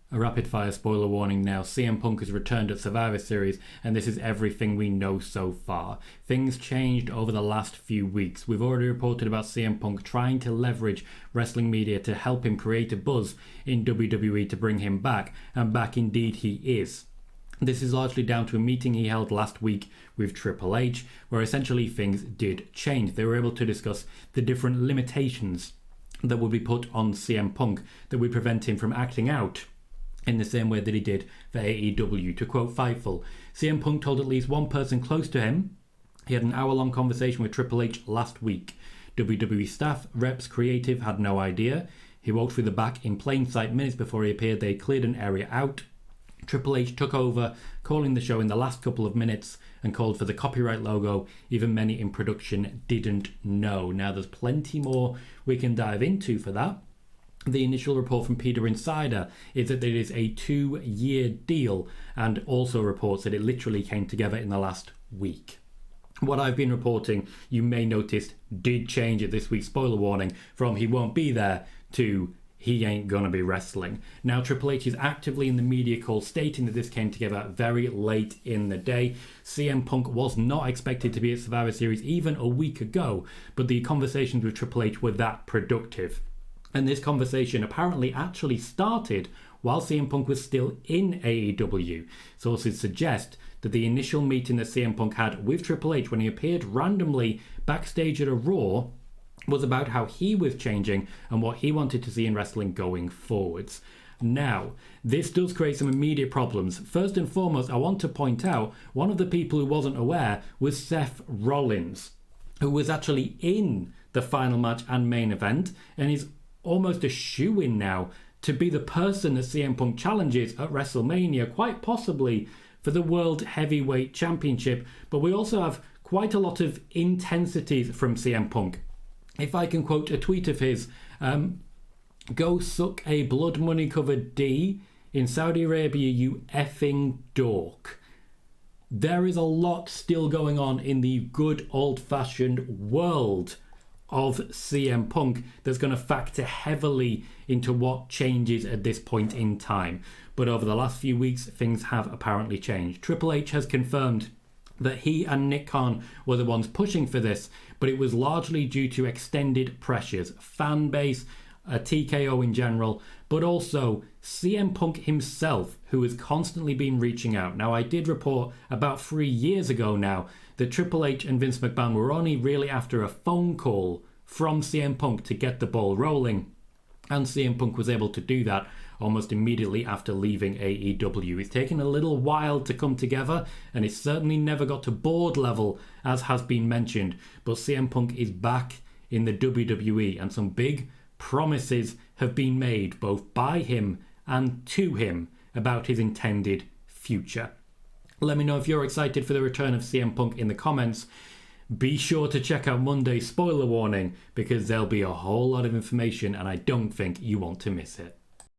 A rapid fire spoiler warning now. CM Punk has returned at Survivor Series, and this is everything we know so far. Things changed over the last few weeks. We've already reported about CM Punk trying to leverage wrestling media to help him create a buzz in WWE to bring him back, and back indeed he is. This is largely down to a meeting he held last week with Triple H, where essentially things did change. They were able to discuss the different limitations that would be put on CM Punk that would prevent him from acting out in the same way that he did for AEW. To quote Fightful, CM Punk told at least one person close to him he had an hour-long conversation with Triple H last week. WWE staff, reps, creative had no idea. He walked through the back in plain sight minutes before he appeared. They cleared an area out. Triple H took over, calling the show in the last couple of minutes and called for the copyright logo. Even many in production didn't know. Now, there's plenty more we can dive into for that. The initial report from Peter Insider is that it is a 2-year deal, and also reports that it literally came together in the last week. What I've been reporting, you may notice, did change at this week's spoiler warning from he won't be there to he ain't gonna be wrestling. Now, Triple H is actively in the media call stating that this came together very late in the day. CM Punk was not expected to be at Survivor Series even a week ago, but the conversations with Triple H were that productive. And this conversation apparently actually started while CM Punk was still in AEW. Sources suggest that the initial meeting that CM Punk had with Triple H when he appeared randomly backstage at a Raw was about how he was changing and what he wanted to see in wrestling going forwards. Now, this does create some immediate problems. First and foremost, I want to point out one of the people who wasn't aware was Seth Rollins, who was actually in the final match and main event, and is almost a shoo-in now to be the person that CM Punk challenges at WrestleMania, quite possibly for the World Heavyweight Championship. But we also have quite a lot of intensities from CM Punk. If I can quote a tweet of his, go suck a blood money covered D in Saudi Arabia, you effing dork. There is a lot still going on in the good old-fashioned world of CM Punk that's going to factor heavily into what changes at this point in time. But over the last few weeks, things have apparently changed. Triple H has confirmed that he and Nick Khan were the ones pushing for this, but it was largely due to extended pressures, fan base, TKO in general, but also CM Punk himself, who has constantly been reaching out. Now, I did report about 3 years ago now that Triple H and Vince McMahon were only really after a phone call from CM Punk to get the ball rolling. And CM Punk was able to do that almost immediately after leaving AEW. It's taken a little while to come together, and it's certainly never got to board level, as has been mentioned. But CM Punk is back in the WWE, and some big promises have been made both by him and to him about his intended future. Let me know if you're excited for the return of CM Punk in the comments. Be sure to check out Monday's spoiler warning, because there'll be a whole lot of information and I don't think you want to miss it.